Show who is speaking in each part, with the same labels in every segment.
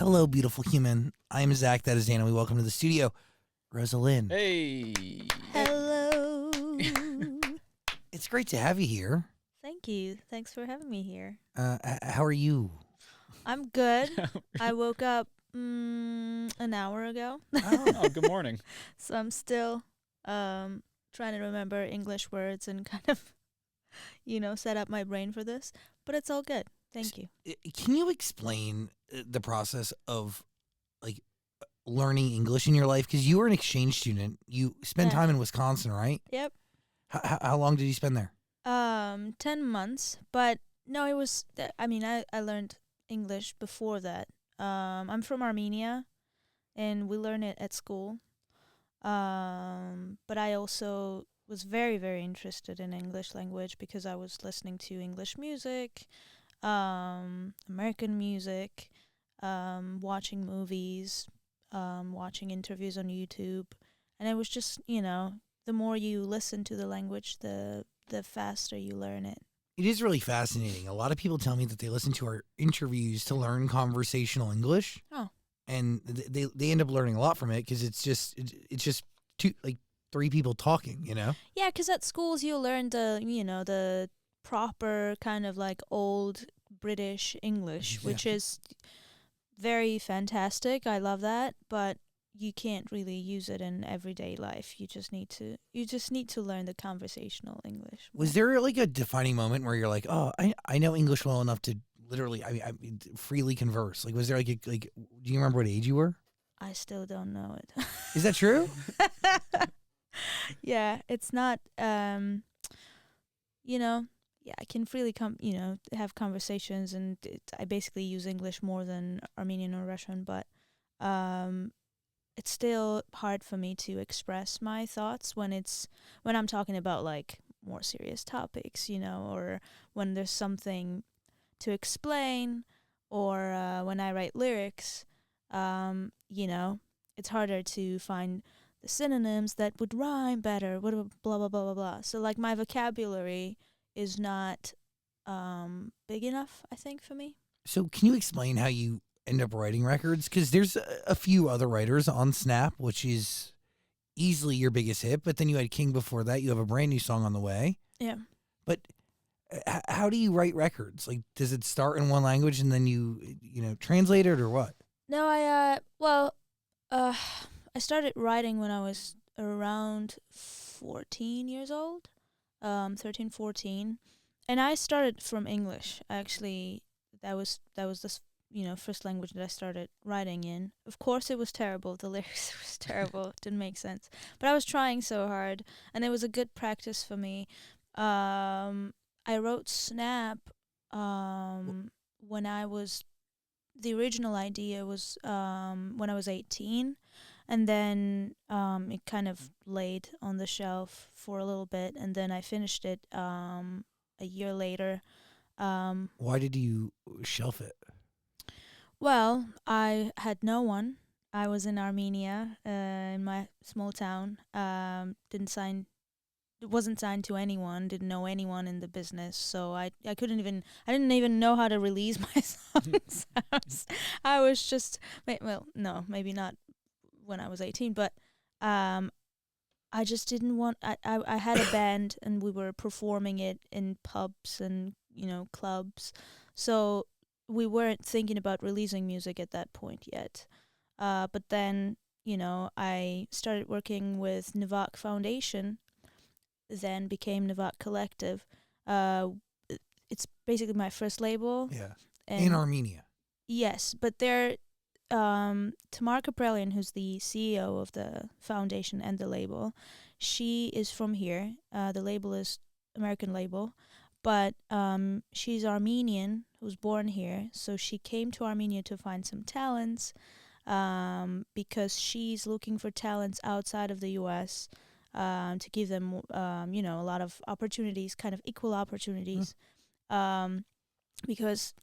Speaker 1: Hello, beautiful human. I am Zach. That is Dana. We welcome to the studio, Rosa Linn.
Speaker 2: Hey.
Speaker 3: Hello.
Speaker 1: It's great to have you here.
Speaker 3: Thank you. Thanks for having me here.
Speaker 1: How are you?
Speaker 3: I'm good. I woke up an hour ago,
Speaker 2: Oh, good morning.
Speaker 3: so I'm still trying to remember English words and kind of, set up my brain for this. But it's all good. Thank you.
Speaker 1: Can you explain the process of learning English in your life? Because you were an exchange student. You spent
Speaker 3: Yeah.
Speaker 1: time in Wisconsin, right?
Speaker 3: Yep.
Speaker 1: How long did you spend there?
Speaker 3: 10 months. But no, it was, I learned English before that. I'm from Armenia, and we learn it at school. But I also was very, very interested in English language because I was listening to English music, American music, watching movies, watching interviews on YouTube. And it was just, the more you listen to the language, the faster you learn it.
Speaker 1: It is really fascinating. A lot of people tell me that they listen to our interviews to learn conversational English.
Speaker 3: Oh.
Speaker 1: And they end up learning a lot from it because it's just three people talking,
Speaker 3: Yeah, because at schools you learn the proper kind of like old British English,
Speaker 1: Yeah.
Speaker 3: which is very fantastic. I love that, but you can't really use it in everyday life. You just need to learn the conversational English.
Speaker 1: Was there like a defining moment where you're like, oh, I know English well enough to literally, I freely converse? Like, was there do you remember what age you were?
Speaker 3: I still don't know it.
Speaker 1: Is that true?
Speaker 3: Yeah, it's not. I can freely have conversations, and I basically use English more than Armenian or Russian, but it's still hard for me to express my thoughts when I'm talking about like more serious topics, or when there's something to explain, or when I write lyrics, it's harder to find the synonyms that would rhyme better, blah, blah, blah, blah, blah. So, like, my vocabulary is not big enough, I think, for me.
Speaker 1: So can you explain how you end up writing records? Because there's a few other writers on Snap, which is easily your biggest hit, but then you had King before that. You have a brand new song on the way.
Speaker 3: Yeah.
Speaker 1: But how do you write records? Like, does it start in one language and then you translate it, or what?
Speaker 3: No, I started writing when I was around 14 years old, 13, 14. And I started from English. Actually, that was the first language that I started writing in. Of course, it was terrible. The lyrics was terrible. It didn't make sense. But I was trying so hard, and it was a good practice for me. I wrote Snap when I was. The original idea was when I was 18, and then it kind of laid on the shelf for a little bit, and then I finished it a year later.
Speaker 1: Why did you shelf it?
Speaker 3: Well, I had no one. I was in Armenia, in my small town. Wasn't signed to anyone. Didn't know anyone in the business, so I didn't even know how to release my songs. I was just maybe not when I was 18, but I just didn't want. I had a band, and we were performing it in pubs and clubs, so we weren't thinking about releasing music at that point yet. But then I started working with Nivak Foundation, then became Nivak Collective. It's basically my first label.
Speaker 1: Yeah,
Speaker 3: And
Speaker 1: in Armenia.
Speaker 3: Yes, but they're Tamar Kaprelian, who's the CEO of the foundation and the label. She is from here. The label is American label, but she's Armenian, who's born here. So she came to Armenia to find some talents, because she's looking for talents outside of the U.S. To give them, a lot of opportunities, kind of equal opportunities. Because,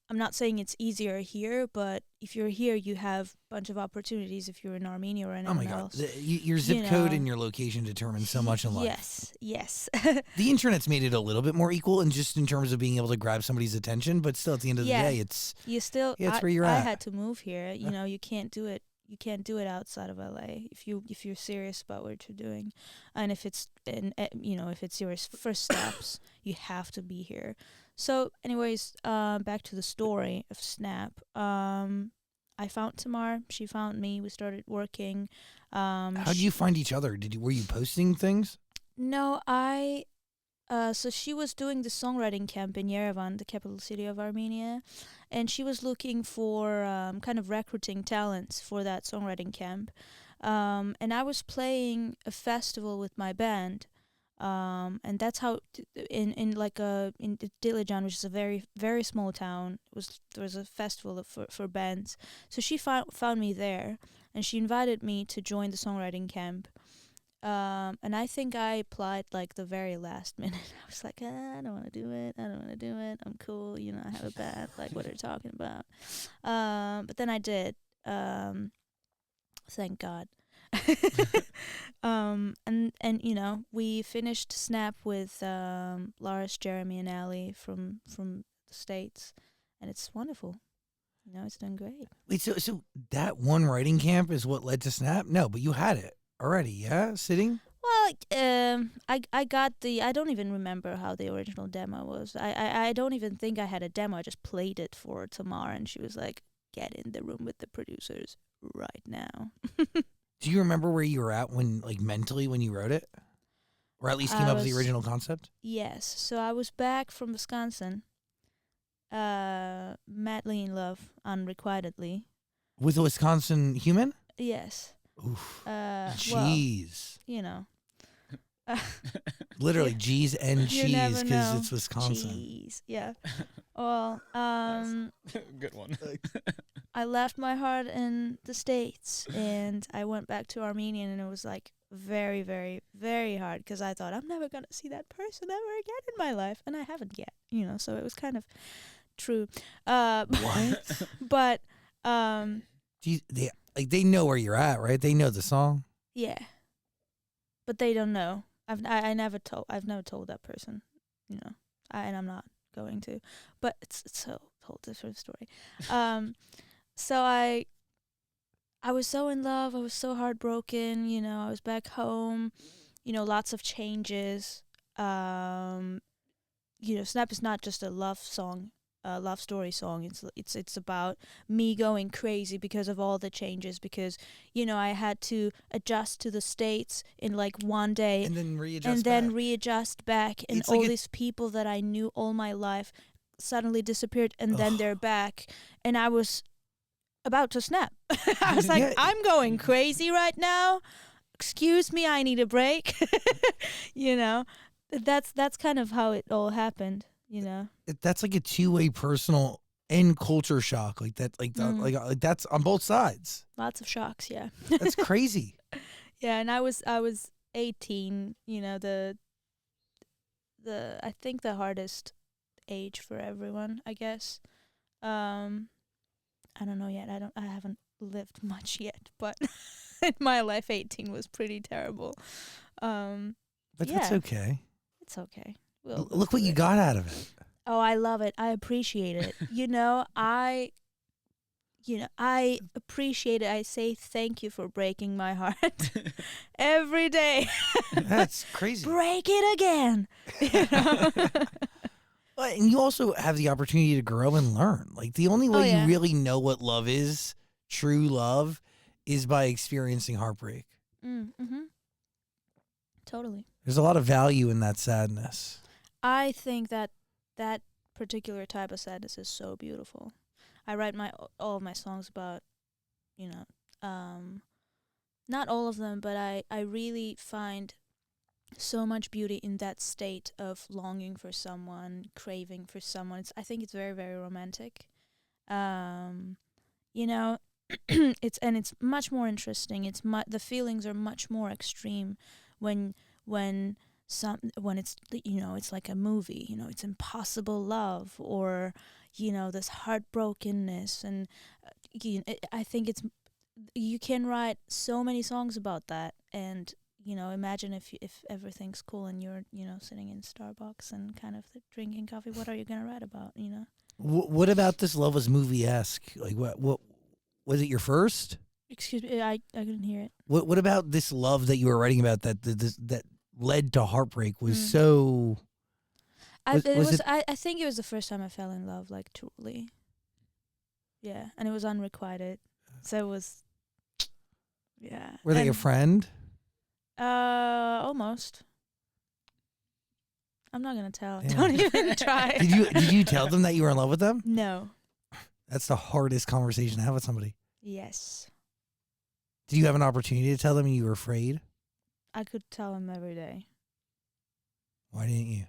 Speaker 3: I'm not saying it's easier here, but if you're here, you have a bunch of opportunities. If you're in Armenia or
Speaker 1: Oh
Speaker 3: anyone
Speaker 1: my God.
Speaker 3: else,
Speaker 1: Your zip code and your location determine so much in life.
Speaker 3: yes.
Speaker 1: The internet's made it a little bit more equal, and just in terms of being able to grab somebody's attention, but still, at the end of the
Speaker 3: Yeah.
Speaker 1: day, it's
Speaker 3: You still,
Speaker 1: it's where you're
Speaker 3: I
Speaker 1: at.
Speaker 3: had to move here. You know, you can't do it. You can't do it outside of LA if you're serious about what you're doing, and if it's if it's your first steps, you have to be here. So, anyways, back to the story of Snap. I found Tamar. She found me. We started working.
Speaker 1: How did you find each other? Were you posting things?
Speaker 3: No, so she was doing the songwriting camp in Yerevan, the capital city of Armenia, and she was looking for kind of recruiting talents for that songwriting camp. And I was playing a festival with my band, and that's how in Dilijan, which is a very very small town, there was a festival for bands. So she found me there, and she invited me to join the songwriting camp. And I think I applied like the very last minute. I was like, I don't want to do it. I don't want to do it. I'm cool. You know, I have a band. Like, what are you talking about? But then I did. Thank God. And you know, we finished Snap with Lars, Jeremy, and Ali from the States, and it's wonderful. You know, it's done great.
Speaker 1: Wait, so that one writing camp is what led to Snap? No, but you had it already, yeah? Sitting?
Speaker 3: Well, I got I don't even remember how the original demo was. I don't even think I had a demo. I just played it for Tamar, and she was like, "Get in the room with the producers right now."
Speaker 1: Do you remember where you were at mentally when you wrote it? Or at least came up with the original concept?
Speaker 3: Yes. So I was back from Wisconsin, madly in love, unrequitedly.
Speaker 1: With a Wisconsin human?
Speaker 3: Yes.
Speaker 1: Oof.
Speaker 3: Jeez. Well, you know.
Speaker 1: Literally, G's and
Speaker 3: you
Speaker 1: cheese because it's Wisconsin.
Speaker 3: Cheese, yeah. Well,
Speaker 2: good one.
Speaker 3: I left my heart in the States and I went back to Armenia, and it was like very, very, very hard because I thought I'm never gonna see that person ever again in my life, and I haven't yet, you know. So it was kind of true.
Speaker 1: What?
Speaker 3: But
Speaker 1: they know where you're at, right? They know the song.
Speaker 3: Yeah, but they don't know. I've never told that person, you know, and I'm not going to. But it's a whole different story. So I was so in love. I was so heartbroken. You know, I was back home. You know, lots of changes. You know, Snap is not just a love song. Love story song. It's about me going crazy because of all the changes, because you know I had to adjust to the States in like one day
Speaker 1: and then
Speaker 3: readjust back, and
Speaker 1: it's
Speaker 3: all
Speaker 1: like
Speaker 3: these people that I knew all my life suddenly disappeared, and then they're back, and I was about to snap. I was like, I'm going crazy right now. Excuse me, I need a break. You know, that's kind of how it all happened. You know,
Speaker 1: that's like a two-way personal and culture shock, like that, like that's on both sides.
Speaker 3: Lots of shocks, yeah.
Speaker 1: That's crazy.
Speaker 3: Yeah, and I was 18. You know, the I think the hardest age for everyone, I guess. I don't know yet. I haven't lived much yet, but in my life, 18 was pretty terrible.
Speaker 1: But that's okay.
Speaker 3: It's okay.
Speaker 1: Look what you got out of it.
Speaker 3: Oh, I love it. I appreciate it. You know, I appreciate it. I say thank you for breaking my heart every day.
Speaker 1: That's crazy.
Speaker 3: Break it again. You know?
Speaker 1: And you also have the opportunity to grow and learn. Like the only way you really know what love is, true love, is by experiencing heartbreak.
Speaker 3: Mm-hmm. Totally.
Speaker 1: There's a lot of value in that sadness.
Speaker 3: I think that particular type of sadness is so beautiful. I write all of my songs about, you know, not all of them, but I really find so much beauty in that state of longing for someone, craving for someone. I think it's very, very romantic. You know, it's much more interesting. The feelings are much more extreme when it's, you know, it's like a movie, you know, it's impossible love, or, this heartbrokenness, and I think you can write so many songs about that. And imagine if everything's cool and you're sitting in Starbucks and kind of drinking coffee. What are you gonna write about?
Speaker 1: What about this Love Was movie-esque? Like, what was it your first?
Speaker 3: Excuse me, I couldn't hear it.
Speaker 1: What about this love that you were writing about that led to heartbreak was so?
Speaker 3: I think it was the first time I fell in love, like, truly. Yeah, and it was unrequited, so it was. Yeah.
Speaker 1: Were they a friend?
Speaker 3: Almost. I'm not gonna tell.
Speaker 1: Yeah.
Speaker 3: Don't even try.
Speaker 1: Did you tell them that you were in love with them?
Speaker 3: No.
Speaker 1: That's the hardest conversation to have with somebody.
Speaker 3: Yes.
Speaker 1: Did you have an opportunity to tell them and you were afraid?
Speaker 3: I could tell him every day.
Speaker 1: Why didn't you?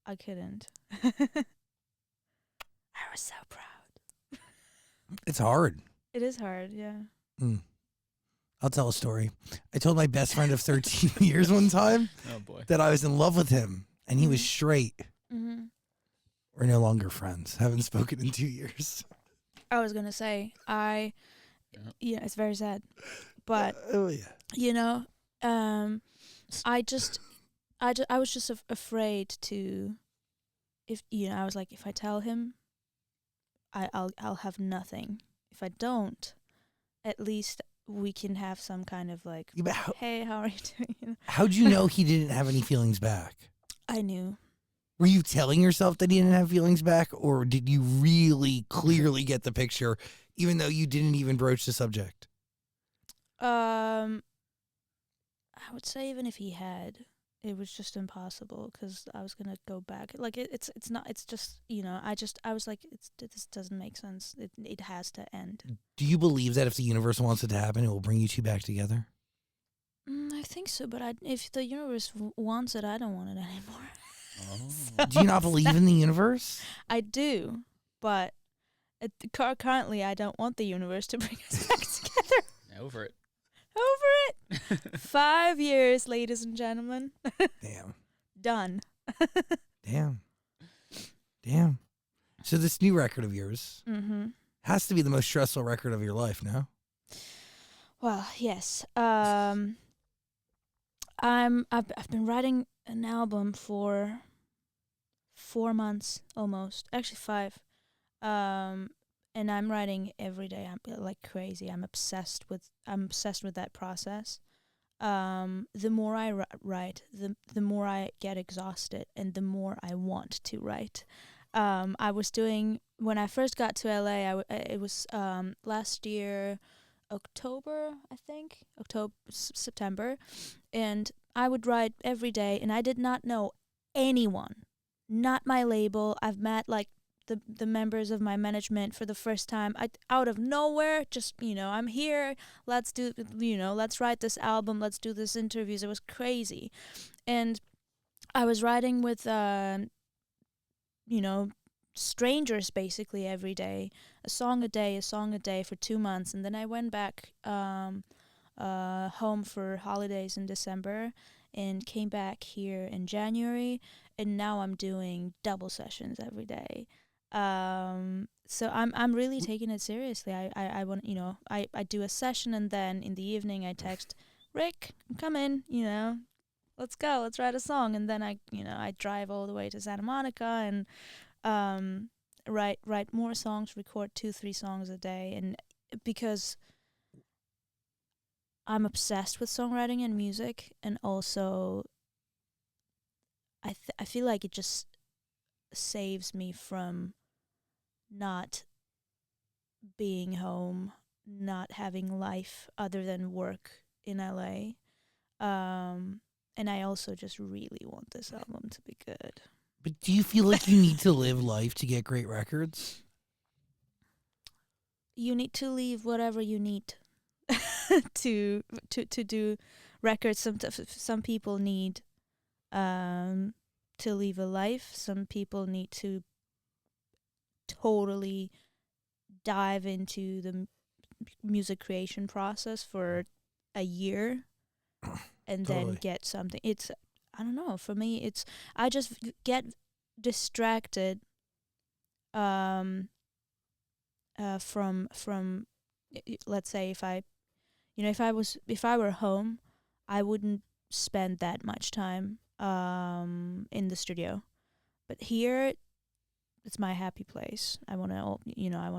Speaker 3: I couldn't. I was so proud.
Speaker 1: It's hard.
Speaker 3: It is hard, yeah.
Speaker 1: I'll tell a story. I told my best friend of 13 years one time that I was in love with him, and he was straight.
Speaker 3: Mm-hmm.
Speaker 1: We're no longer friends. Haven't spoken in 2 years.
Speaker 3: I was gonna say, it's very sad, but I was just afraid to, I was like, if I tell him, I'll have nothing. If I don't, at least we can have some kind of like, hey, how are you doing?
Speaker 1: How'd you know he didn't have any feelings back?
Speaker 3: I knew.
Speaker 1: Were you telling yourself that he didn't have feelings back, or did you really clearly get the picture, even though you didn't even broach the subject?
Speaker 3: I would say even if he had, it was just impossible because I was gonna go back. Like it's not. It's just I was like, this doesn't make sense. It has to end.
Speaker 1: Do you believe that if the universe wants it to happen, it will bring you two back together?
Speaker 3: I think so, but if the universe wants it, I don't want it anymore.
Speaker 1: So do you not believe in the universe?
Speaker 3: I do, but currently I don't want the universe to bring us back together.
Speaker 2: Over it.
Speaker 3: 5 years, ladies and gentlemen.
Speaker 1: Damn.
Speaker 3: Done.
Speaker 1: Damn. So this new record of yours has to be the most stressful record of your life, no?
Speaker 3: Well, yes. I've been writing an album for 4 months almost, actually 5. And I'm writing every day. I'm like crazy. I'm obsessed with that process. The more I write, the more I get exhausted, and the more I want to write. I was doing, when I first got to LA, it was last year, October, I think, September, and I would write every day, and I did not know anyone, not my label. I've met like the members of my management for the first time. Out of nowhere, just I'm here. Let's write this album. Let's do this interviews. It was crazy, and I was writing with strangers basically every day, a song a day for 2 months, and then I went back home for holidays in December and came back here in January, and now I'm doing double sessions every day. So I'm really taking it seriously. I want I do a session, and then in the evening I text Rick, come in, let's go, let's write a song, and then I drive all the way to Santa Monica and write more songs, record 2-3 songs a day, and because I'm obsessed with songwriting and music, and also I feel like it just saves me from not being home, not having life other than work in LA. And I also just really want this album to be good.
Speaker 1: But do you feel like you need to live life to get great records?
Speaker 3: You need to leave whatever you need to do records. Some people need to live a life. Some people need to totally dive into the music creation process for a year and then get something. It's, I don't know, for me, it's, I just get distracted from let's say if I if I were home, I wouldn't spend that much time in the studio. But here, it's my happy place. I want to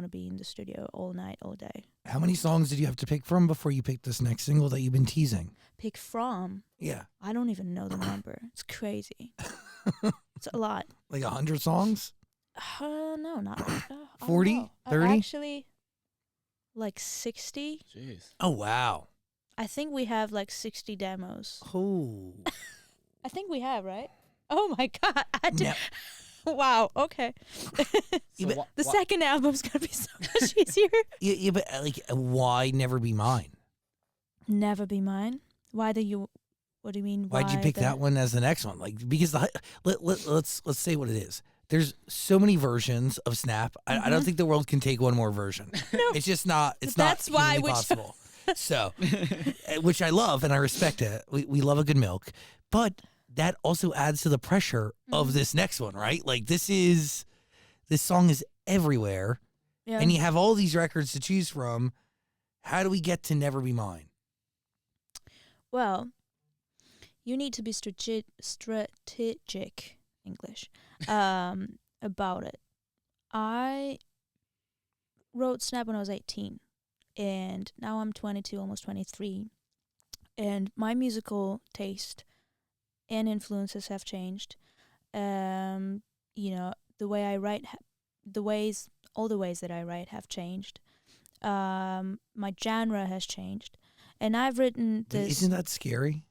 Speaker 3: be in the studio all night, all day.
Speaker 1: How many songs did you have to pick from before you picked this next single that you've been teasing?
Speaker 3: Pick from?
Speaker 1: Yeah.
Speaker 3: I don't even know the number. It's crazy. It's a lot.
Speaker 1: Like 100 songs?
Speaker 3: No, not
Speaker 1: 40? 30?
Speaker 3: Actually, like 60.
Speaker 2: Jeez.
Speaker 1: Oh, wow.
Speaker 3: I think we have like 60 demos.
Speaker 1: Oh.
Speaker 3: I think we have, right? Oh my God.
Speaker 1: No.
Speaker 3: Wow, okay.
Speaker 2: So
Speaker 3: The second album's going to be so much easier.
Speaker 1: Yeah, but like, why Never Be Mine?
Speaker 3: Never Be Mine? What do you mean?
Speaker 1: Why'd you pick that one as the next one? Like, because let's say what it is. There's so many versions of Snap. I don't think the world can take one more version.
Speaker 3: No.
Speaker 1: It's just not. It's
Speaker 3: That's
Speaker 1: not
Speaker 3: why
Speaker 1: humanly possible. So, which I love and I respect it. We love a good milk, but that also adds to the pressure of this next one, right? Like this song is everywhere,
Speaker 3: Yeah.
Speaker 1: and you have all these records to choose from. How do we get to Never Be Mine?
Speaker 3: Well, you need to be strategic English about it. I wrote Snap when I was 18, and now I'm 22, almost 23, and my musical taste and influences have changed. The way I write, all the ways that I write have changed. My genre has changed, and I've written this.
Speaker 1: Isn't that scary?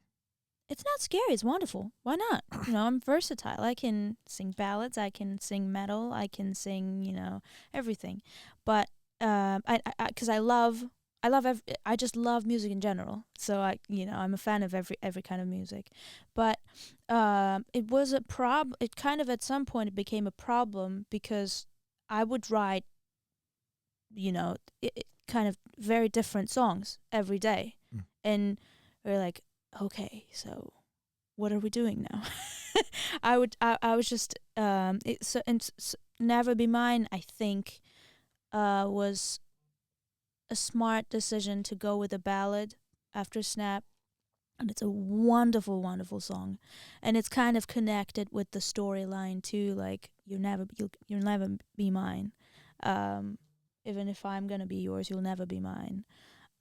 Speaker 3: It's not scary. It's wonderful. Why not? I'm versatile. I can sing ballads. I can sing metal. I can sing, everything. But because I just love music in general. So I'm a fan of every kind of music. But it was a problem. It kind of at some point it became a problem because I would write, kind of very different songs every day, and we're like, okay, so what are we doing now? I was just Never Be Mine, I think, was a smart decision to go with a ballad after Snap, and it's a wonderful, wonderful song, and it's kind of connected with the storyline too. Like you'll never be mine. Even if I'm gonna be yours, you'll never be mine.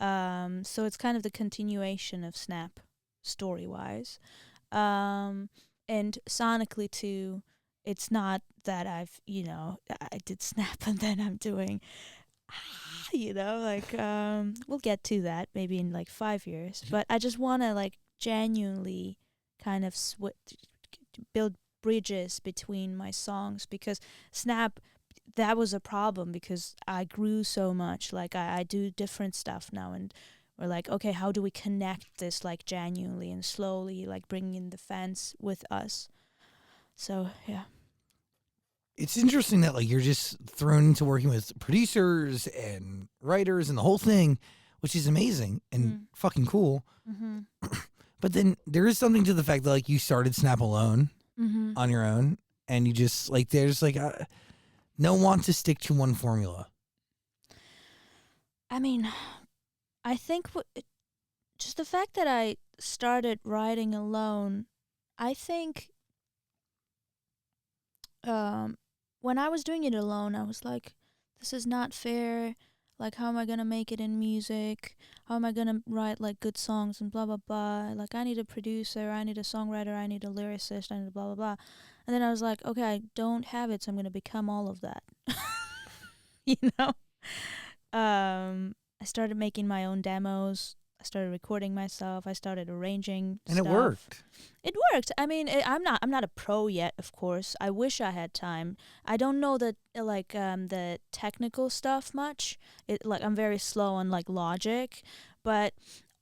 Speaker 3: So it's kind of the continuation of Snap, story-wise, and sonically too. It's not that I did Snap and then I'm doing, we'll get to that maybe in like 5 years. But I just want to like genuinely kind of build bridges between my songs, because Snap, that was a problem because I grew so much. Like I do different stuff now, and we're like, okay, how do we connect this like genuinely and slowly, like bringing in the fans with us? So yeah.
Speaker 1: It's interesting that like you're just thrown into working with producers and writers and the whole thing, which is amazing and fucking cool.
Speaker 3: Mm-hmm.
Speaker 1: But then there is something to the fact that like you started Snap alone on your own, and you just like there's like no want to stick to one formula.
Speaker 3: I mean, I think just the fact that I started writing alone, I think when I was doing it alone, I was like, this is not fair. Like, how am I going to make it in music? How am I going to write, like, good songs and blah, blah, blah? Like, I need a producer, I need a songwriter, I need a lyricist, I need a blah, blah, blah. And then I was like, okay, I don't have it, so I'm going to become all of that. I started making my own demos. I started recording myself. I started arranging
Speaker 1: And
Speaker 3: stuff.
Speaker 1: it worked.
Speaker 3: It worked. I mean, I'm not a pro yet, of course. I wish I had time. I don't know the technical stuff much. I'm very slow on like Logic, but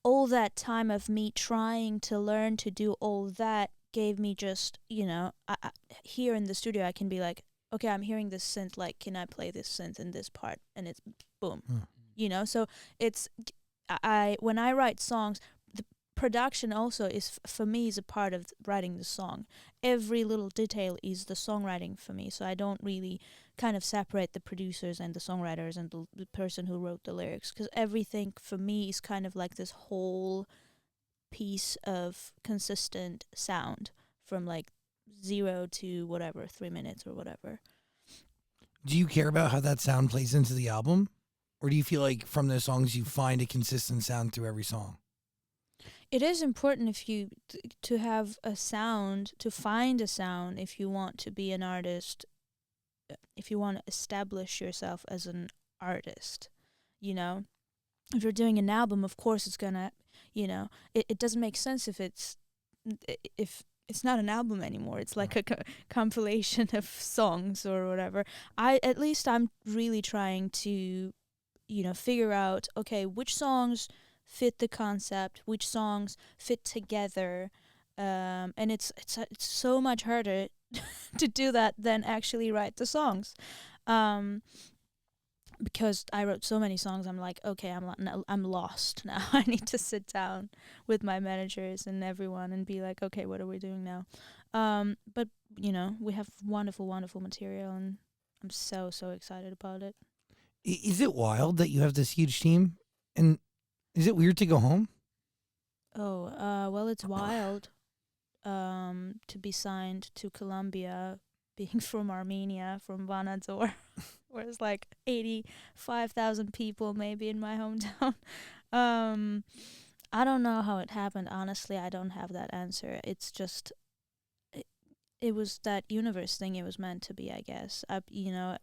Speaker 3: all that time of me trying to learn to do all that gave me just, here in the studio I can be like, okay, I'm hearing this synth, like, can I play this synth in this part? And it's boom. So it's when I write songs, production also is for me is a part of writing the song. Every little detail is the songwriting for me, so I don't really kind of separate the producers and the songwriters and the person who wrote the lyrics, because everything for me is kind of like this whole piece of consistent sound from like 0 to whatever 3 minutes or whatever.
Speaker 1: Do you care about how that sound plays into the album? Or do you feel like from the songs you find a consistent sound through every song?
Speaker 3: It is important if you to have a sound, to find a sound if you want to be an artist, if you want to establish yourself as an artist, you know? If you're doing an album, of course it's gonna, you know, it doesn't make sense if it's not an album anymore. It's like a compilation of songs or whatever. At least I'm really trying to, you know, figure out, okay, which songs fit the concept, which songs fit together, and it's so much harder to do that than actually write the songs, because I wrote so many songs. I'm like, okay, I'm lost now. I need to sit down with my managers and everyone and be like, okay, what are we doing now? But you know, we have wonderful wonderful material, and I'm so excited about it.
Speaker 1: Is it wild that you have this huge team? And is it weird to go home?
Speaker 3: Oh, well, it's wild to be signed to Colombia, being from Armenia, from Vanadzor, where it's like 85,000 people maybe in my hometown. I don't know how it happened. Honestly, I don't have that answer. It's just, it was that universe thing. It was meant to be, I guess. You know,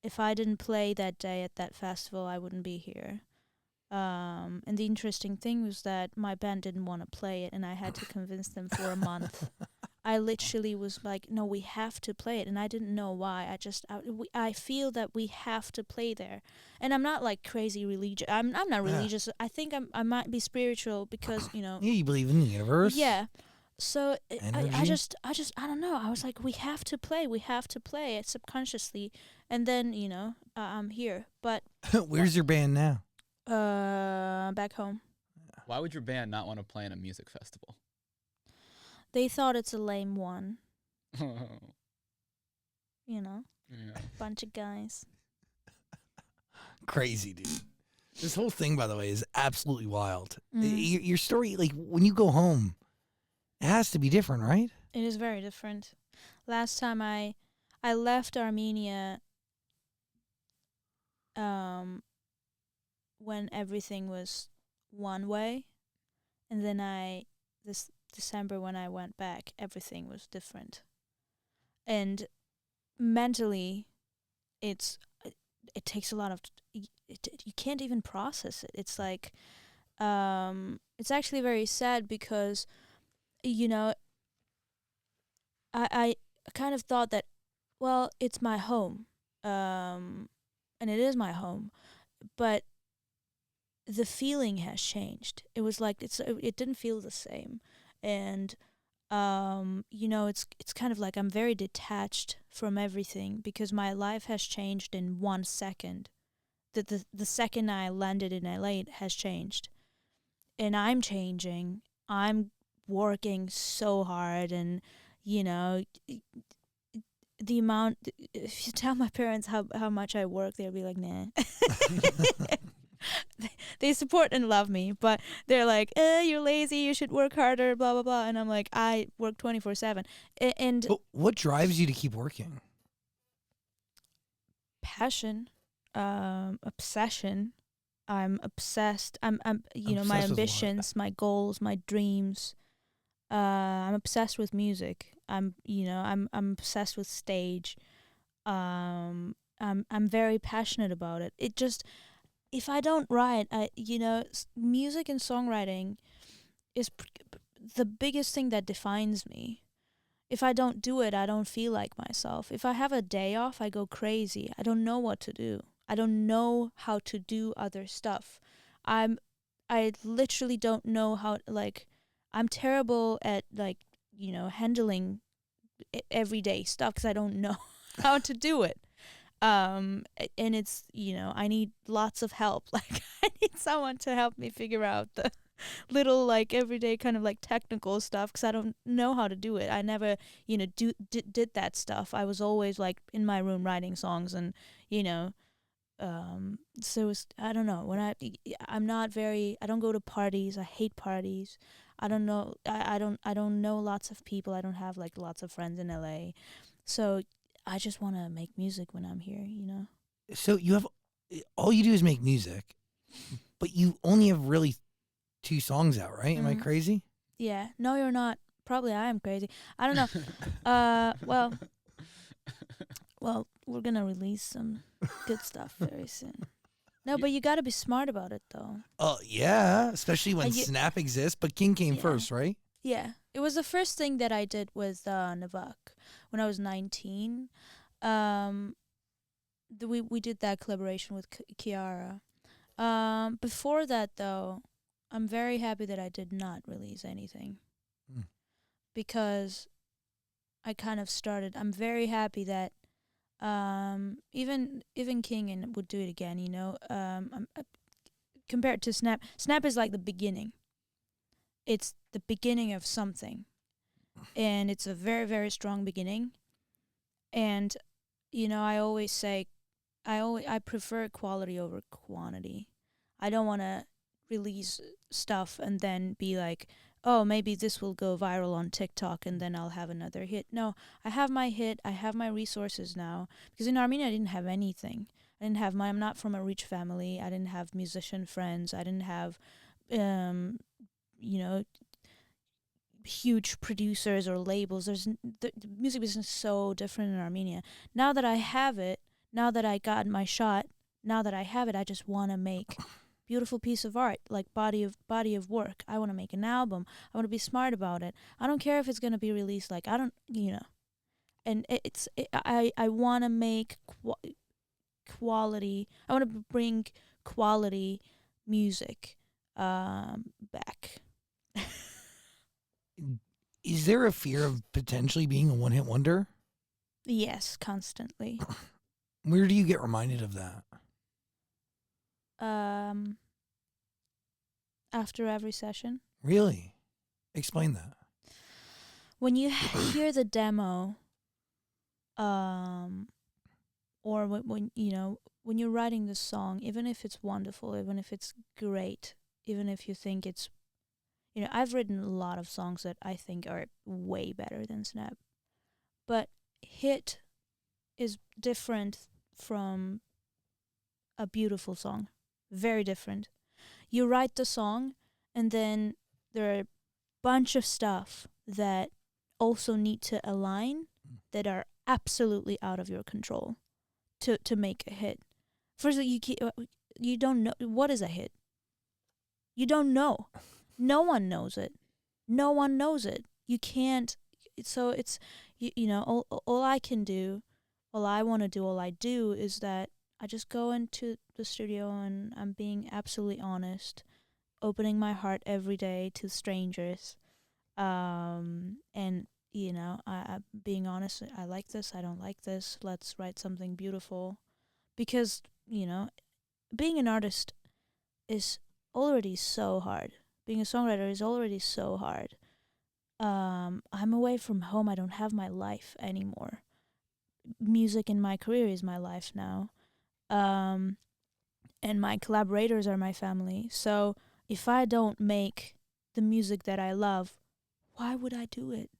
Speaker 3: if I didn't play that day at that festival, I wouldn't be here. And the interesting thing was that my band didn't want to play it, and I had to convince them for a month. I literally was like, no, we have to play it. And I didn't know why. I feel that we have to play there. And I'm not like crazy religious. I'm not religious. I think I might be spiritual because, you know.
Speaker 1: Yeah, you believe in the universe.
Speaker 3: Yeah. So I
Speaker 1: Energy.
Speaker 3: just I don't know. I was like, we have to play it subconsciously. And then, you know, I'm here. But
Speaker 1: Where's your band now?
Speaker 3: back home.
Speaker 2: Why would your band not want to play in a music festival?
Speaker 3: They thought it's a lame one. You know,
Speaker 2: Yeah.
Speaker 3: bunch of guys.
Speaker 1: Crazy, dude. This whole thing, by the way, is absolutely wild.
Speaker 3: Mm.
Speaker 1: Your story, like when you go home, it has to be different, right?
Speaker 3: It is very different. Last time I left Armenia when everything was one way, and then this December when I went back, everything was different. And mentally, it takes a lot of you can't even process it. It's like it's actually very sad because, you know, I kind of thought that, well, it's my home, and it is my home, but the feeling has changed. It was like it didn't feel the same, and you know, it's kind of like I'm very detached from everything because my life has changed in 1 second. The second I landed in LA, it has changed, and I'm changing. I'm working so hard, and you know, the amount. If you tell my parents how much I work, they'll be like, nah. They support and love me, but they're like, you're lazy, you should work harder, blah blah blah. And I'm like, I work 24/7. And
Speaker 1: What drives you to keep working?
Speaker 3: passion, obsession. I'm obsessed. I'm you know,
Speaker 1: Obsessed
Speaker 3: my
Speaker 1: with what?
Speaker 3: ambitions, my goals, my dreams. I'm obsessed with music. I'm obsessed with stage. I'm very passionate about it. It just, if I don't write, music and songwriting is the biggest thing that defines me. If I don't do it, I don't feel like myself. If I have a day off, I go crazy. I don't know what to do. I don't know how to do other stuff. I literally don't know how, like, I'm terrible at, like, you know, handling everyday stuff because I don't know how to do it. And it's, you know, I need lots of help. Like, I need someone to help me figure out little like everyday kind of like technical stuff because I don't know how to do it. I never, did that stuff. I was always like in my room writing songs and, you know, so it's, I don't know, I'm not very, I don't go to parties. I hate parties. I don't know. I don't know lots of people. I don't have like lots of friends in LA. So I just want to make music when I'm here, you know?
Speaker 1: So you have all you do is make music, but you only have really 2 songs out, right? Am I crazy?
Speaker 3: Yeah. No, you're not. Probably I am crazy. I don't know. Well, we're going to release some good stuff very soon. No, but you got to be smart about it, though.
Speaker 1: Oh, yeah, especially when
Speaker 3: You-
Speaker 1: Snap exists, but King came
Speaker 3: Yeah.
Speaker 1: first, right?
Speaker 3: Yeah. It was the first thing that I did with Navak when I was 19. We did that collaboration with Kiara. Before that, though, I'm very happy that I did not release anything
Speaker 1: Mm.
Speaker 3: because I kind of started. I'm very happy that even King and would do it again. You know, compared to Snap, Snap is like the beginning. It's the beginning of something, and it's a very very strong beginning. And you know, I always say, I prefer quality over quantity. I don't want to release stuff and then be like, oh, maybe this will go viral on TikTok and then I'll have another hit. No, I have my hit. I have my resources now. Because in Armenia, I didn't have anything. I'm not from a rich family. I didn't have musician friends. I didn't have, you know, huge producers or labels. The music business is so different in Armenia. Now that I have it, now that I got my shot, now that I have it, I just want to make beautiful piece of art, like body of work. I want to make an album. I want to be smart about it. I don't care if it's going to be released like I don't, you know. And I want to make quality. I want to bring quality music back.
Speaker 1: Is there a fear of potentially being a one-hit wonder?
Speaker 3: Yes, constantly.
Speaker 1: Where do you get reminded of that?
Speaker 3: After every session.
Speaker 1: Really? Explain that.
Speaker 3: When you hear the demo, or when you know when you're writing the song, even if it's wonderful, even if it's great, even if you think it's, you know, I've written a lot of songs that I think are way better than Snap, but hit is different from a beautiful song, very different. You write the song, and then there are a bunch of stuff that also need to align that are absolutely out of your control to make a hit. First, you don't know what is a hit. You don't know. No one knows it. No one knows it. You can't. So it's you know all I can do, all I want to do, all I do is that I just go into the studio and I'm being absolutely honest, opening my heart every day to strangers, and you know, I being honest. I like this. I don't like this. Let's write something beautiful, because you know, being an artist is already so hard. Being a songwriter is already so hard. I'm away from home. I don't have my life anymore. Music and my career is my life now. And my collaborators are my family. So if I don't make the music that I love, why would I do it?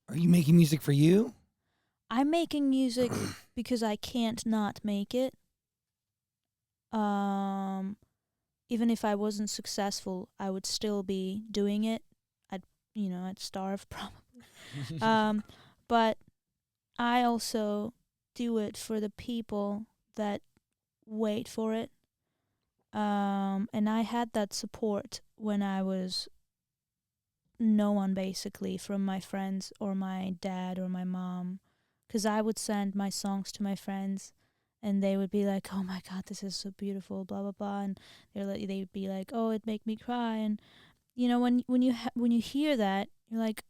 Speaker 1: Are you making music for you?
Speaker 3: I'm making music because I can't not make it. Even if I wasn't successful, I would still be doing it. I'd starve probably. But I also do it for the people that wait for it. And I had that support when I was no one, basically, from my friends or my dad or my mom, because I would send my songs to my friends and they would be like, oh my god, this is so beautiful, blah blah blah, and they'd be like, oh, it make me cry. And you know, when you hear that, you're like,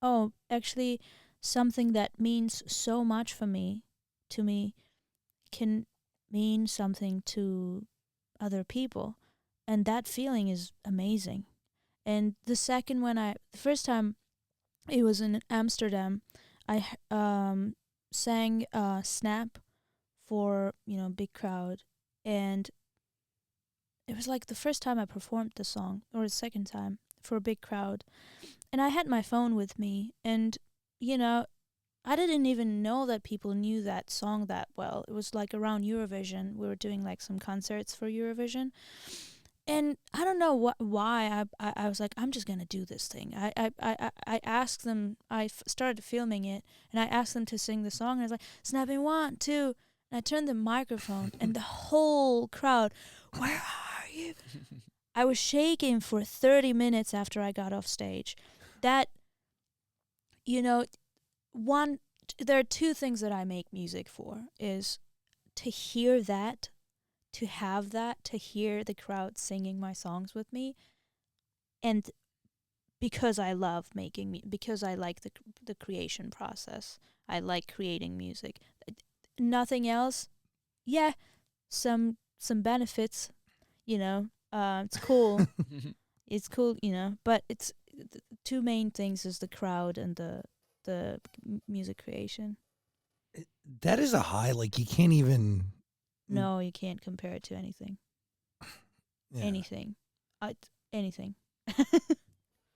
Speaker 3: oh, actually something that means so much to me can mean something to other people. and that feeling is amazing. And the first time it was in Amsterdam, I sang Snap for, big crowd, and it was like the first time I performed the song, or the second time for a big crowd. And I had my phone with me, and I didn't even know that people knew that song that well. It was like around Eurovision. We were doing like some concerts for Eurovision. And I don't know why I was like, I'm just gonna do this thing. I asked them. Started filming it, and I asked them to sing the song. And I was like, snapping 1, 2, and I turned the microphone, and the whole crowd, where are you? I was shaking for 30 minutes after I got off stage. That, there are two things that I make music for: is to hear that, to have that, to hear the crowd singing my songs with me, and because I love because I like the creation process. I like creating music. Nothing else. Yeah, some benefits. It's cool. It's cool. But it's the two main things is the crowd and the music creation.
Speaker 1: That is a high. Like, you can't even.
Speaker 3: No, you can't compare it to anything.
Speaker 1: Yeah.
Speaker 3: Anything. Anything.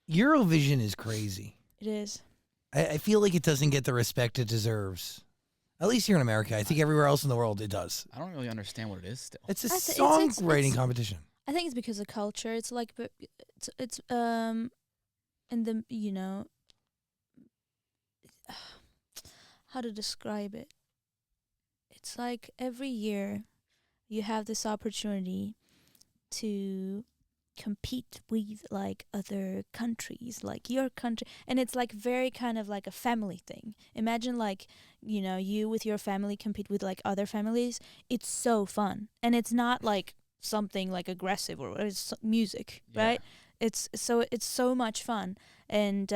Speaker 1: Eurovision is crazy.
Speaker 3: It is.
Speaker 1: I feel like it doesn't get the respect it deserves. At least here in America. I think everywhere else in the world it does.
Speaker 2: I don't really understand what it is still.
Speaker 1: It's a songwriting competition.
Speaker 3: I think it's because of culture. It's like it's and the how to describe it. It's like every year you have this opportunity to compete with like other countries, like your country, and it's like very kind of like a family thing. Imagine like you with your family compete with like other families. It's so fun, and it's not like something like aggressive, or it's music, right? It's so much fun, and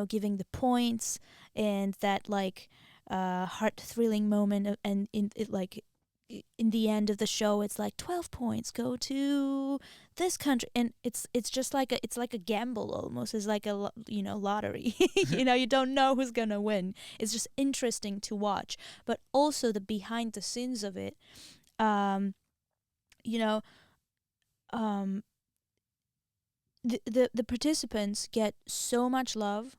Speaker 3: giving the points and that like heart thrilling moment and in it like in the end of the show it's like 12 points go to this country, and it's just like it's like a gamble almost. It's like a lottery. You don't know who's gonna win. It's just interesting to watch, but also the behind the scenes of it. The participants get so much love.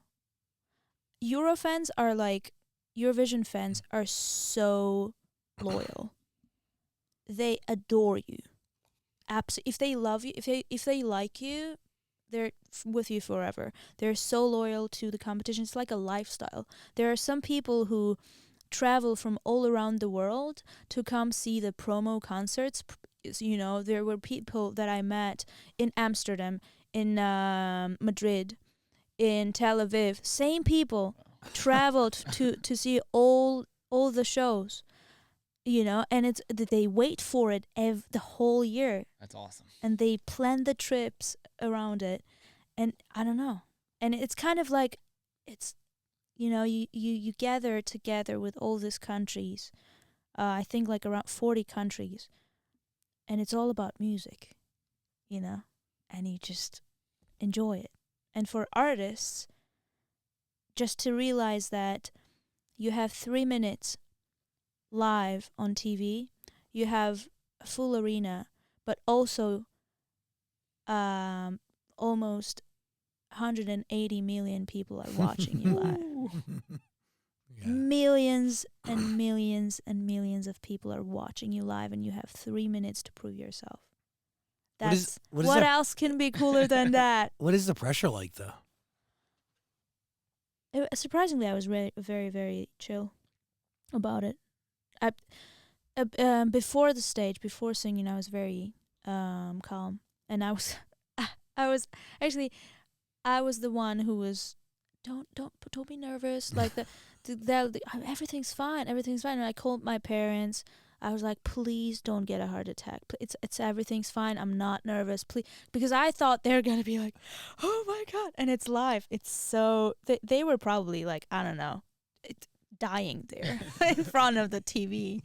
Speaker 3: Eurovision fans are so loyal. They adore you. If they love you, if they like you, they're with you forever. They're so loyal to the competition. It's like a lifestyle. There are some people who travel from all around the world to come see the promo concerts. There were people that I met in Amsterdam, in Madrid, in Tel Aviv. Same people traveled to see all the shows. And it's they wait for it the whole year.
Speaker 2: That's awesome.
Speaker 3: And they plan the trips around it, and I don't know. And it's kind of like it's, you gather together with all these countries. I think like around 40 countries, and it's all about music, and you just enjoy it. And for artists, just to realize that you have 3 minutes live on TV, you have a full arena, but also almost 180 million people are watching you live.
Speaker 1: Yeah.
Speaker 3: Millions and millions and millions of people are watching you live, and you have 3 minutes to prove yourself. What else can be cooler than that?
Speaker 1: What is the pressure like, though?
Speaker 3: Surprisingly, I was very, very chill about it. Before the stage, before singing, I was very calm, and I was I was the one who was don't be nervous, like everything's fine, and I called my parents. I was like, please don't get a heart attack. It's everything's fine. I'm not nervous, please, because I thought they're gonna be like, oh my god, and it's live. It's so they were probably like, I don't know, dying there in front of the TV.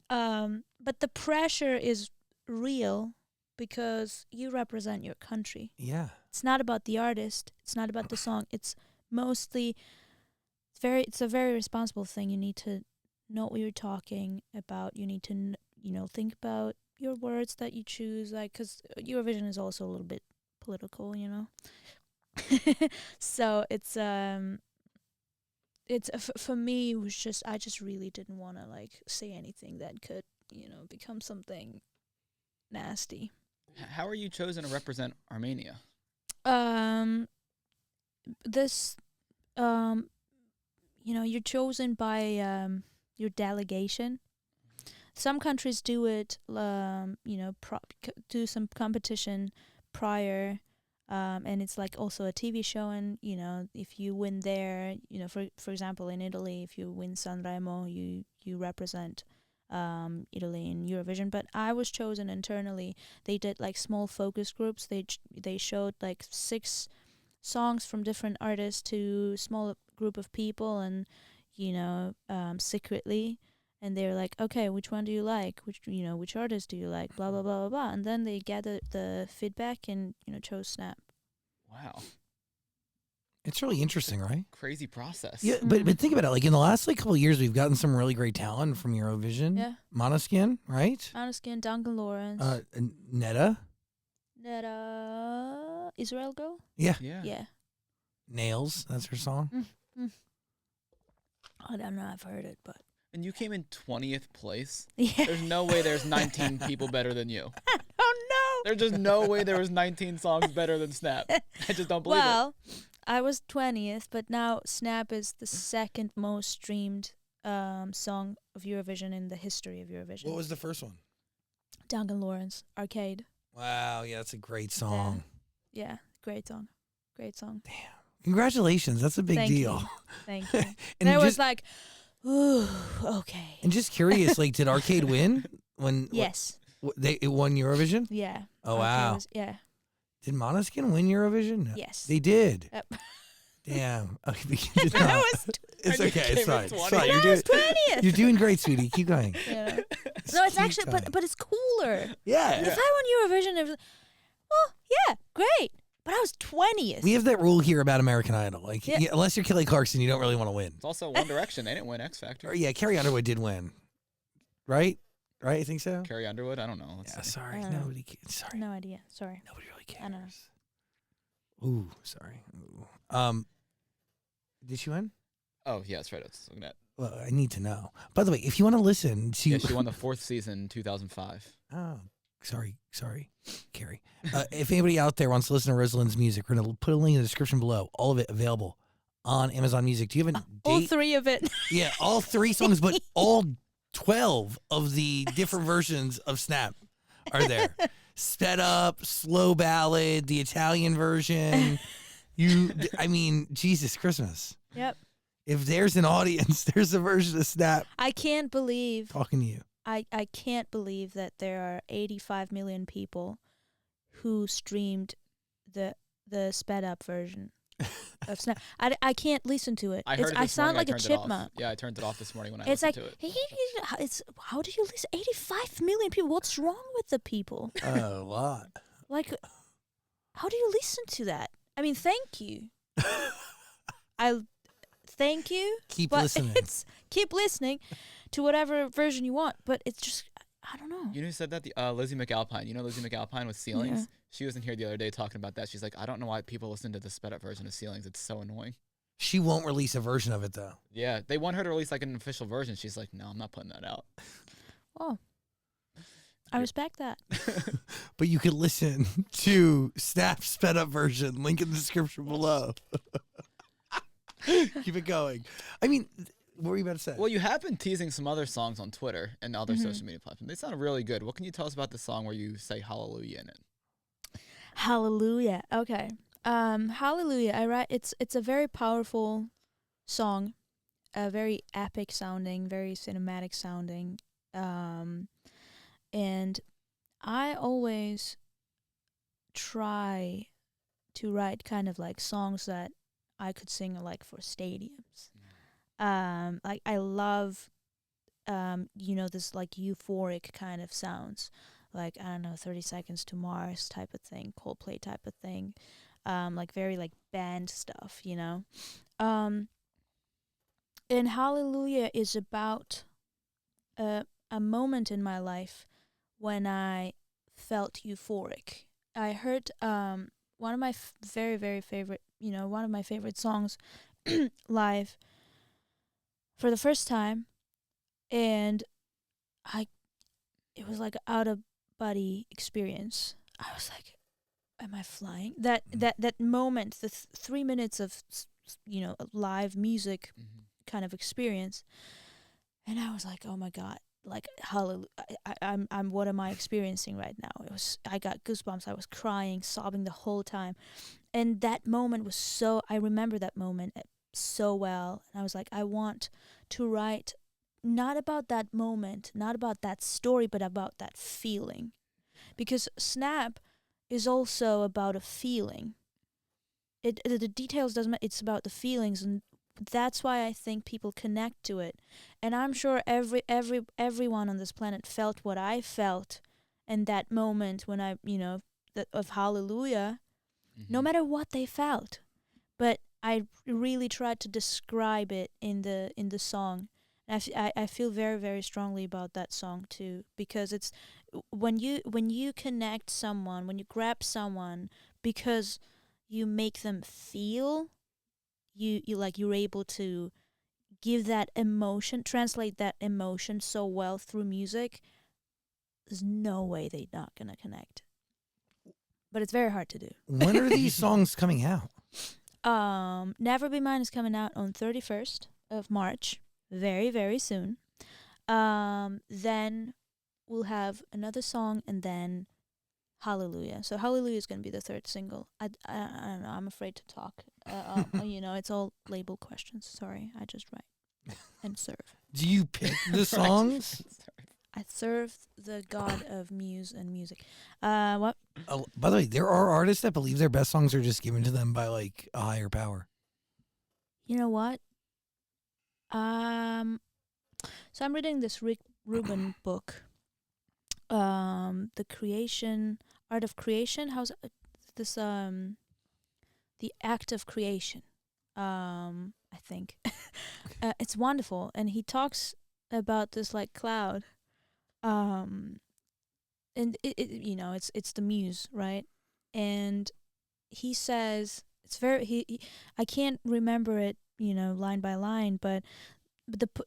Speaker 3: But the pressure is real because you represent your country.
Speaker 1: Yeah.
Speaker 3: It's not about the artist. It's not about the song. It's mostly it's a very responsible thing. You need to know what you're talking about. You need to think about your words that you choose, like, because Eurovision is also a little bit political, So it's for me, it was just, I just really didn't want to like say anything that could become something nasty.
Speaker 2: How are you chosen to represent Armenia?
Speaker 3: This you're chosen by your delegation. Some countries do it, do some competition prior, and it's like also a TV show. And if you win there, for example, in Italy, if you win Sanremo, you represent Italy in Eurovision. But I was chosen internally. They did like small focus groups. They showed like 6 songs from different artists to small group of people, and secretly. And they're like, okay, which one do you like? Which artist do you like? Blah, blah, blah, blah, blah. And then they gathered the feedback and, chose Snap.
Speaker 2: Wow.
Speaker 1: It's really interesting, right?
Speaker 2: Crazy process.
Speaker 1: Yeah, but think about it. Like in the last couple of years, we've gotten some really great talent from Eurovision.
Speaker 3: Yeah.
Speaker 1: Måneskin, right?
Speaker 3: Måneskin, Duncan Lawrence.
Speaker 1: Netta.
Speaker 3: Israel girl?
Speaker 1: Yeah.
Speaker 3: Yeah.
Speaker 1: Nails, that's her song.
Speaker 3: I don't know, I've heard it, but.
Speaker 2: And you came in 20th place?
Speaker 3: Yeah.
Speaker 2: There's no way there's 19 people better than you.
Speaker 3: Oh, no.
Speaker 2: There's just no way there was 19 songs better than Snap. I just don't believe
Speaker 3: it. I was 20th, but now Snap is the second most streamed song of Eurovision in the history of Eurovision.
Speaker 1: What was the first one?
Speaker 3: Duncan Lawrence, Arcade.
Speaker 1: Wow, yeah, that's a great song.
Speaker 3: Yeah, great song. Great song.
Speaker 1: Damn. Congratulations, that's a big deal.
Speaker 3: Thank you. And I was like, ooh, okay.
Speaker 1: And just curious, like, did Arcade win when?
Speaker 3: Yes.
Speaker 1: It won Eurovision?
Speaker 3: Yeah.
Speaker 1: Oh, wow.
Speaker 3: Yeah.
Speaker 1: Did Måneskin win Eurovision? No.
Speaker 3: Yes.
Speaker 1: They did.
Speaker 3: Yep.
Speaker 1: Damn. Okay,
Speaker 2: It's
Speaker 1: okay. It's fine. It's fine.
Speaker 3: I was 20th.
Speaker 1: You're doing great, sweetie. Keep going.
Speaker 3: Yeah. No, it's actually, but it's cooler.
Speaker 1: Yeah.
Speaker 3: If I won Eurovision, it was, well, yeah, great. But I was 20th.
Speaker 1: We have that rule here about American Idol. Like, unless you're Kelly Clarkson, you don't really want to win.
Speaker 2: It's also One Direction. They didn't win X Factor.
Speaker 1: Or, yeah, Carrie Underwood did win. Right? Right? I think so?
Speaker 2: Carrie Underwood? I don't know. Let's see.
Speaker 1: Sorry. Nobody cares. Sorry.
Speaker 3: No idea. Sorry.
Speaker 1: Nobody really cares.
Speaker 3: I know.
Speaker 1: Ooh, sorry. Ooh. Did she win?
Speaker 2: Oh, yeah, that's right. I was looking at.
Speaker 1: Well, I need to know. By the way, if you want to listen to...
Speaker 2: Yeah, she won the 4th season in 2005.
Speaker 1: Oh, sorry, Carrie. If anybody out there wants to listen to Rosa Linn's music, we're going to put a link in the description below. All of it available on Amazon Music. Do you have a date?
Speaker 3: All 3 of it.
Speaker 1: Yeah, all 3 songs, but all 12 of the different versions of Snap are there. Sped up, slow ballad, the Italian version. Jesus Christmas.
Speaker 3: Yep.
Speaker 1: If there's an audience, there's a version of Snap.
Speaker 3: I can't believe.
Speaker 1: Talking to you.
Speaker 3: I can't believe that there are 85 million people who streamed the sped up version of Snap. I can't listen to it.
Speaker 2: I heard it
Speaker 3: I
Speaker 2: this
Speaker 3: sound
Speaker 2: morning,
Speaker 3: like a chipmunk.
Speaker 2: Yeah, I turned it off this morning when I
Speaker 3: It's
Speaker 2: listened
Speaker 3: like,
Speaker 2: to it.
Speaker 3: it's how do you listen? 85 million people. What's wrong with the people?
Speaker 1: A lot.
Speaker 3: Like, how do you listen to that? I mean, thank you. Thank you.
Speaker 1: Keep
Speaker 3: but
Speaker 1: listening.
Speaker 3: Keep listening to whatever version you want. But it's just, I don't know.
Speaker 2: You know who said that? Lizzie McAlpine. You know Lizzie McAlpine with Ceilings?
Speaker 3: Yeah.
Speaker 2: She was in here the other day talking about that. She's like, I don't know why people listen to the sped up version of Ceilings. It's so annoying.
Speaker 1: She won't release a version of it, though.
Speaker 2: Yeah, they want her to release like an official version. She's like, no, I'm not putting that out.
Speaker 3: Oh. I respect that.
Speaker 1: But you can listen to Snap's sped up version. Link in the description below. Keep it going. I mean, what were you about to say?
Speaker 2: Well, you have been teasing some other songs on Twitter and other social media platforms. They sound really good. What can you tell us about the song where you say hallelujah in it?
Speaker 3: Hallelujah. Okay. Hallelujah. It's a very powerful song, very epic sounding, very cinematic sounding. And I always try to write kind of like songs that I could sing like for stadiums. Like I love, this like euphoric kind of sounds. like, I don't know, 30 Seconds to Mars type of thing, Coldplay type of thing, like very like band stuff, you know. Um, and Hallelujah is about a moment in my life when I felt euphoric. I heard one of my very very favorite, you know, one of my favorite songs live for the first time, and I it was like an out of body experience. I was like, am I flying? That moment, the 3 minutes of you know, live music kind of experience, and I was like, oh my god, like hallelujah, I'm what am I experiencing right now? It was, I got goosebumps. I was crying, sobbing the whole time, and that moment was so, I remember that moment so well, and I was like, I want to write not about that moment, not about that story, but about that feeling, because Snap is also about a feeling. The details doesn't matter. It's about the feelings, and that's why I think people connect to it. And I'm sure everyone on this planet felt what I felt in that moment when I, you know, of Hallelujah, no matter what they felt. But I really tried to describe it in the song. And I feel very very strongly about that song too, because it's when you connect someone, when you grab someone because you make them feel, you like, you're able to give that emotion, translate that emotion so well through music. There's no way they're not gonna connect, but it's very hard to do.
Speaker 1: When are these songs coming out?
Speaker 3: Never Be Mine is coming out on 31st of March, very very soon. Then we'll have another song, and then Hallelujah. So Hallelujah is going to be the third single. I don't know. I'm afraid to talk. You know, it's all label questions. Sorry, I just write and serve.
Speaker 1: Do you pick the songs?
Speaker 3: I serve the god of muse and music. What?
Speaker 1: Oh, by the way, there are artists that believe their best songs are just given to them by like a higher power.
Speaker 3: You know what? So I'm reading this Rick Rubin book. The art of creation. How's this? The act of creation. I think it's wonderful, and he talks about this like cloud. And it you know, it's the muse, right? And he says it's very he I can't remember it, you know, line by line, but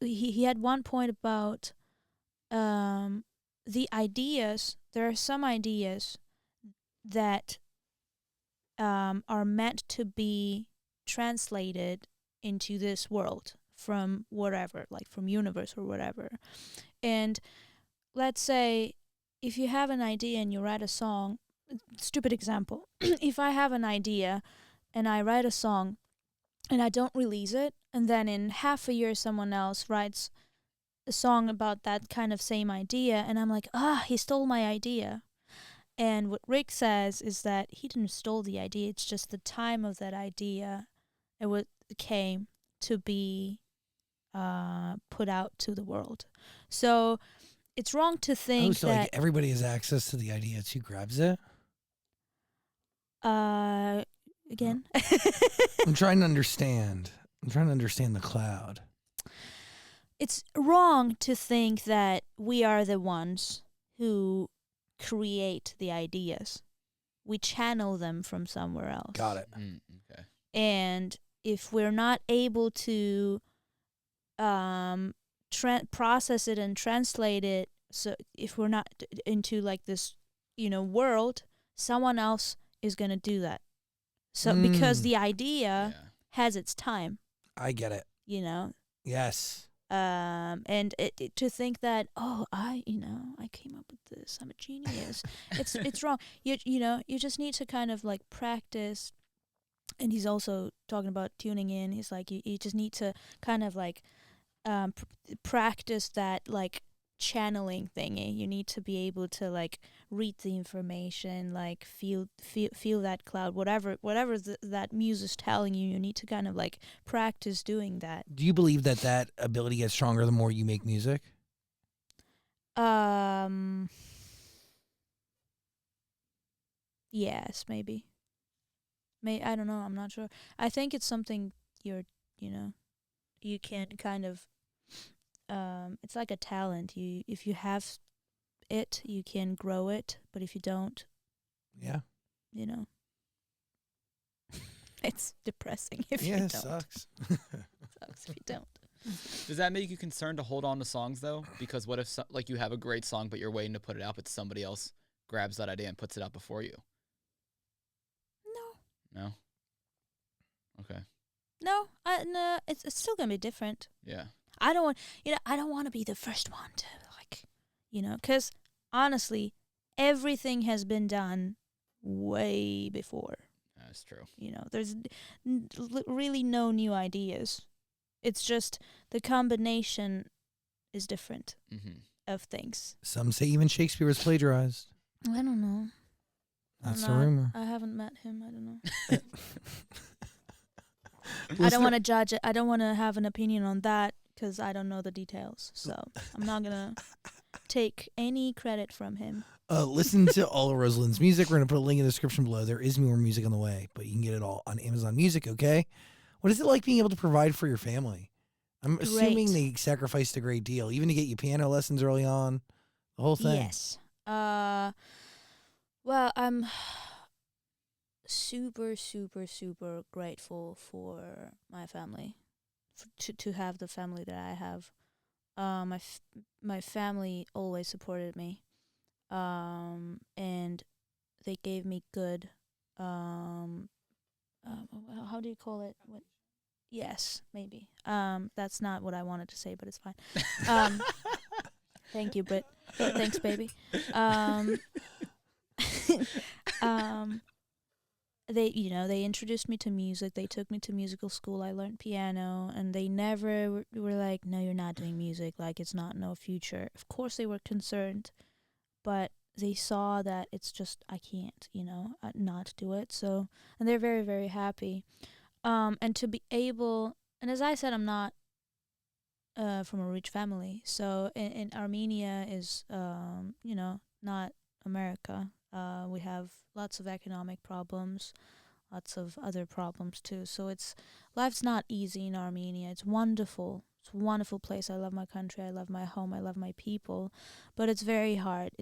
Speaker 3: he had one point about the ideas. There are some ideas that are meant to be translated into this world from whatever, like from universe or whatever. And let's say if you have an idea and you write a song, stupid example, if I have an idea and I write a song and I don't release it, and then in half a year someone else writes a song about that kind of same idea, and I'm like, he stole my idea. And what Rick says is that he didn't stole the idea, it's just the time of that idea it came to be put out to the world. So it's wrong to think
Speaker 1: so
Speaker 3: that
Speaker 1: like everybody has access to the idea. It's who grabs it.
Speaker 3: again.
Speaker 1: I'm trying to understand. I'm trying to understand the cloud.
Speaker 3: It's wrong to think that we are the ones who create the ideas. We channel them from somewhere else.
Speaker 1: Got it.
Speaker 2: Okay.
Speaker 3: And if we're not able to process it and translate it, so if we're not into like this, you know, world, someone else is going to do that. So because the idea has its time.
Speaker 1: I get it.
Speaker 3: You know?
Speaker 1: Yes.
Speaker 3: And to think that, I came up with this, I'm a genius. it's wrong. You know, you just need to kind of like practice. And he's also talking about tuning in. He's like, you just need to kind of like practice that like channeling thingy. You need to be able to like read the information, like feel that cloud, whatever that muse is telling you. You need to kind of like practice doing that.
Speaker 1: Do you believe that ability gets stronger the more you make music?
Speaker 3: Yes, maybe. I don't know. I'm not sure. I think it's something you're, you know, you can kind of. It's like a talent. If you have it, you can grow it. But if you don't,
Speaker 1: Yeah.
Speaker 3: you know, it's depressing if
Speaker 1: Yeah,
Speaker 3: you
Speaker 1: it
Speaker 3: don't.
Speaker 1: sucks.
Speaker 3: Sucks if you don't.
Speaker 2: Does that make you concerned to hold on to songs though? Because what if like you have a great song but you're waiting to put it out, but somebody else grabs that idea and puts it out before you?
Speaker 3: No.
Speaker 2: No. Okay.
Speaker 3: No. No. It's still gonna be different.
Speaker 2: Yeah.
Speaker 3: I don't want. I don't want to be the first one to like. Because honestly, everything has been done way before.
Speaker 2: That's true.
Speaker 3: There's really no new ideas. It's just the combination is different of things.
Speaker 1: Some say even Shakespeare was plagiarized.
Speaker 3: I don't know.
Speaker 1: That's a rumor.
Speaker 3: I haven't met him. I don't know. I don't want to judge it. I don't want to have an opinion on that because I don't know the details. So I'm not going to take any credit from him.
Speaker 1: Listen to all of Rosa Linn's music. We're going to put a link in the description below. There is more music on the way, but you can get it all on Amazon Music, okay? What is it like being able to provide for your family? I'm assuming they sacrificed a great deal, even to get you piano lessons early on, the whole thing.
Speaker 3: Yes. Well, I'm super, super, super grateful for my family, to have the family that I have. My family always supported me, and they gave me good. How do you call it? Yes, maybe. That's not what I wanted to say, but it's fine. Thank you, Britt. Thanks, baby. They introduced me to music. They took me to musical school. I learned piano, and they never were like, "No, you're not doing music. Like, it's not no future." Of course, they were concerned, but they saw that it's just I can't, not do it. So, and they're very, very happy. And to be able, and as I said, I'm not from a rich family. So in Armenia is, not America. We have lots of economic problems, lots of other problems too. So life's not easy in Armenia. It's wonderful. It's a wonderful place. I love my country. I love my home. I love my people. But it's very hard.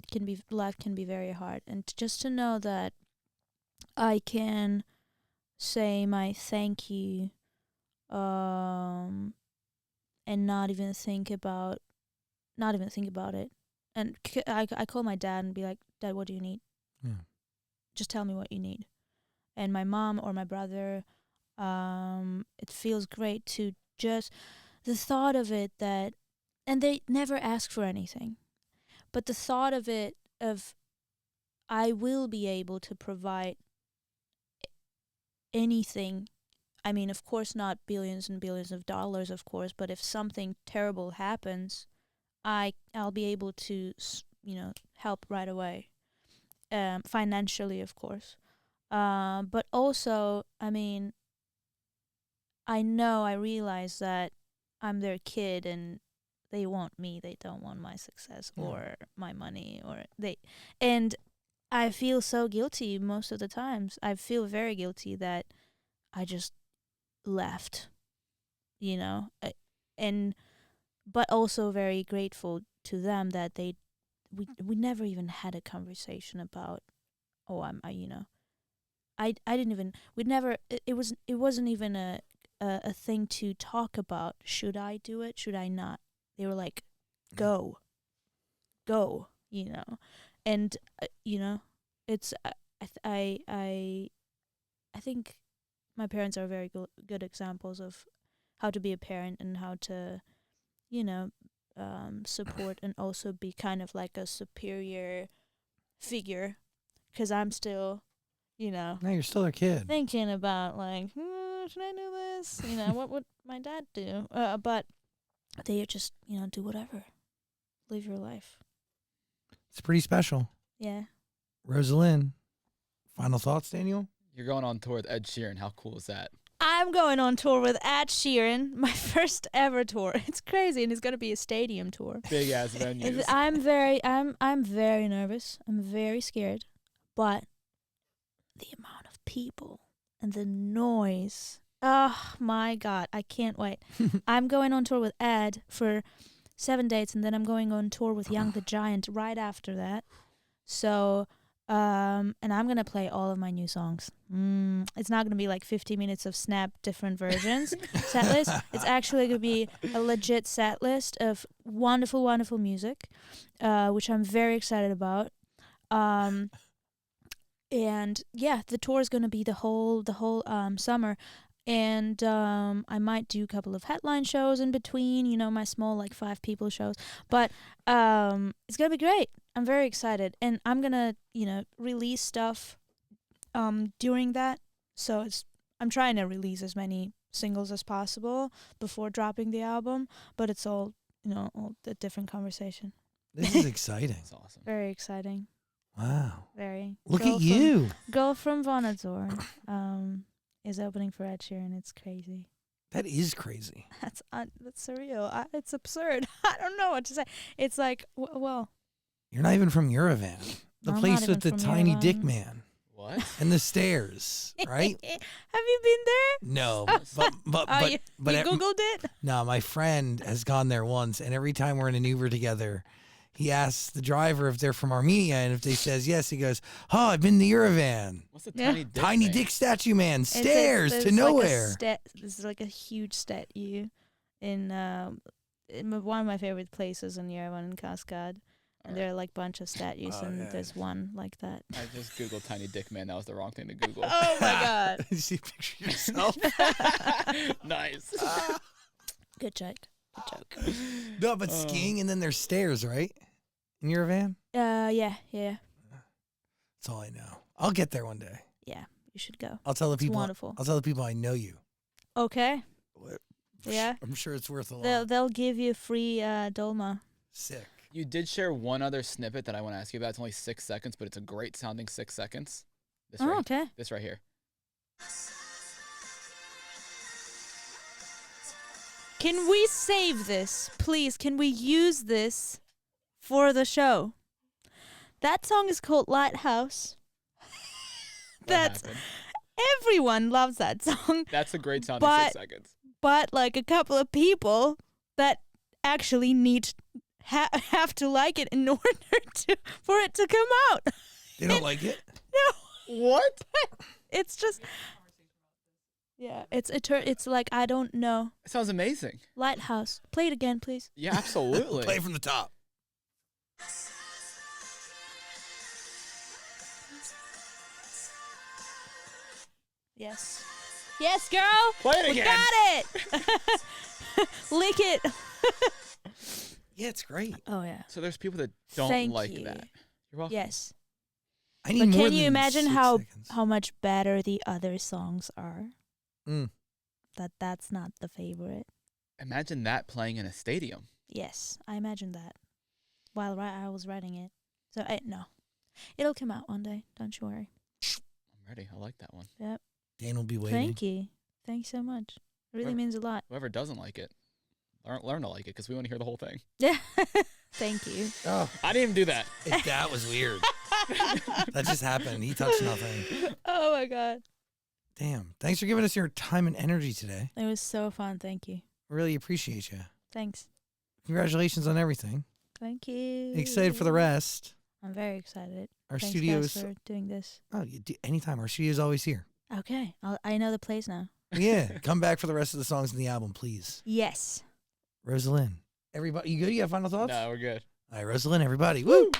Speaker 3: Life can be very hard. And just to know that I can say my thank you, and not even think about it. And I call my dad and be like, "Dad, what do you need?
Speaker 1: Yeah.
Speaker 3: Just tell me what you need." And my mom or my brother, it feels great to just the thought of it and they never ask for anything, but the thought of it of I will be able to provide anything. I mean, of course, not billions and billions of dollars, of course, but if something terrible happens, I'll be able to, help right away, financially, of course. But also, I mean, I realize that I'm their kid and they want me. They don't want my success or my money and I feel so guilty most of the times. I feel very guilty that I just left, but also very grateful to them that we never even had a conversation about, I didn't even, we'd never, it wasn't even a thing to talk about. Should I do it? Should I not? They were like, go, and it's I think my parents are very good examples of how to be a parent and how to support and also be kind of like a superior figure, because I'm still
Speaker 1: No, you're still a kid.
Speaker 3: thinking about like, should I do this? What would my dad do? But they just do whatever, live your life.
Speaker 1: It's pretty special.
Speaker 3: Yeah.
Speaker 1: Rosa Linn, final thoughts, Daniel?
Speaker 2: You're going on tour with Ed Sheeran. How cool is that?
Speaker 3: I'm going on tour with Ed Sheeran, my first ever tour. It's crazy, and it's gonna be a stadium tour.
Speaker 2: Big ass venues.
Speaker 3: I'm very nervous. I'm very scared, but the amount of people and the noise. Oh my God, I can't wait. I'm going on tour with Ed for 7 dates, and then I'm going on tour with Young the Giant right after that. So, and I'm going to play all of my new songs. It's not going to be like 50 minutes of Snap different versions set list. It's actually going to be a legit set list of wonderful, wonderful music, which I'm very excited about. And yeah, the tour is going to be the whole summer. And I might do a couple of headline shows in between, you know, my small like 5 people shows. But it's gonna be great. I'm very excited, and I'm gonna, you know, release stuff during that. So I'm trying to release as many singles as possible before dropping the album. But it's all, you know, all a different conversation.
Speaker 1: This is exciting.
Speaker 2: That's awesome.
Speaker 3: Very exciting.
Speaker 1: Wow.
Speaker 3: Very.
Speaker 1: Look at you.
Speaker 3: Girl from Vonador is opening for Ed Sheeran. It's crazy.
Speaker 1: That is crazy.
Speaker 3: That's surreal. It's absurd. I don't know what to say. It's like, well.
Speaker 1: You're not even from Eurovan. The
Speaker 3: I'm
Speaker 1: place
Speaker 3: not
Speaker 1: with the
Speaker 3: even from
Speaker 1: tiny
Speaker 3: Yerevan.
Speaker 1: dick man
Speaker 2: What?
Speaker 1: and the stairs, right?
Speaker 3: Have you been there?
Speaker 1: No, but
Speaker 3: You
Speaker 1: but
Speaker 3: Googled it?
Speaker 1: no, my friend has gone there once, and every time we're in an Uber together, he asks the driver if they're from Armenia, and if they says yes, he goes, "Oh, I've been to Eurovan.
Speaker 2: What's the
Speaker 3: Yeah.
Speaker 2: tiny dick?
Speaker 1: Tiny
Speaker 2: thing?
Speaker 1: dick statue man, stairs
Speaker 3: It's
Speaker 1: to
Speaker 3: like
Speaker 1: nowhere."
Speaker 3: It's like a huge statue in one of my favorite places in Yerevan in Cascade. And there are like a bunch of statues,
Speaker 1: Oh,
Speaker 3: and
Speaker 1: yeah.
Speaker 3: there's one like that.
Speaker 2: I just googled tiny dick man. That was the wrong thing to Google.
Speaker 3: Oh my God.
Speaker 1: You see a picture of yourself?
Speaker 2: Nice.
Speaker 3: Good joke. Good joke.
Speaker 1: No, but skiing and then there's stairs, right? In Yerevan?
Speaker 3: Yeah.
Speaker 1: That's all I know. I'll get there one day.
Speaker 3: Yeah, you should go.
Speaker 1: I'll tell the
Speaker 3: It's
Speaker 1: people.
Speaker 3: wonderful.
Speaker 1: I'll tell the people I know you.
Speaker 3: Okay.
Speaker 1: What-
Speaker 3: Yeah.
Speaker 1: I'm sure it's worth a lot.
Speaker 3: They'll give you free dolma.
Speaker 1: Sick.
Speaker 2: You did share one other snippet that I want to ask you about. It's only 6 seconds, but it's a great sounding 6 seconds. This
Speaker 3: Oh,
Speaker 2: right,
Speaker 3: okay.
Speaker 2: This right here.
Speaker 3: Can we save this, please? Can we use this for the show? That song is called Lighthouse.
Speaker 2: What
Speaker 3: That's
Speaker 2: happened?
Speaker 3: everyone loves that song,
Speaker 2: That's a great sounding
Speaker 3: but-
Speaker 2: 6 seconds.
Speaker 3: but like a couple of people that actually need have to like it in order for it to come out.
Speaker 1: They don't like it?
Speaker 3: No,
Speaker 2: What?
Speaker 3: it's just yeah. It's like I don't know.
Speaker 2: It sounds amazing.
Speaker 3: Lighthouse. Play it again, please.
Speaker 2: Yeah, absolutely.
Speaker 1: Play from the top.
Speaker 3: Yes. Yes, girl.
Speaker 2: Play it
Speaker 3: We
Speaker 2: again.
Speaker 3: got it. Lick it.
Speaker 1: Yeah, it's great.
Speaker 3: Oh yeah.
Speaker 2: So there's people that don't
Speaker 3: Thank
Speaker 2: like
Speaker 3: you.
Speaker 2: that. You're welcome.
Speaker 3: Yes.
Speaker 1: I need
Speaker 3: But
Speaker 1: more
Speaker 3: can you
Speaker 1: than
Speaker 3: imagine
Speaker 1: 6
Speaker 3: how
Speaker 1: seconds.
Speaker 3: much better the other songs are?
Speaker 1: Mm.
Speaker 3: That's not the favorite.
Speaker 2: Imagine that playing in a stadium.
Speaker 3: Yes, I imagine that while I was writing it. So no, it'll come out one day. Don't you worry.
Speaker 2: I'm ready. I like that one.
Speaker 3: Yep.
Speaker 1: Dan will be waiting.
Speaker 3: Thank you. Thanks so much. It really
Speaker 2: Whoever-
Speaker 3: means a lot.
Speaker 2: Whoever doesn't like it, learn to like it because we want to hear the whole thing.
Speaker 3: Yeah. Thank you.
Speaker 1: Oh,
Speaker 2: I didn't even do that.
Speaker 1: that was weird. That just happened. He touched nothing.
Speaker 3: Oh my God.
Speaker 1: Damn. Thanks for giving us your time and energy today.
Speaker 3: It was so fun. Thank you.
Speaker 1: Really appreciate you.
Speaker 3: Thanks.
Speaker 1: Congratulations on everything.
Speaker 3: Thank you.
Speaker 1: Excited for the rest.
Speaker 3: I'm very excited.
Speaker 1: Our
Speaker 3: Thanks
Speaker 1: studio's.
Speaker 3: guys for doing this.
Speaker 1: Oh, anytime. Our studio's always here.
Speaker 3: Okay. I know the place now.
Speaker 1: Yeah. Come back for the rest of the songs in the album, please.
Speaker 3: Yes.
Speaker 1: Rosa Linn. Everybody, you good? You have final thoughts?
Speaker 2: No, we're good.
Speaker 1: All right, Rosa Linn, everybody. Woo!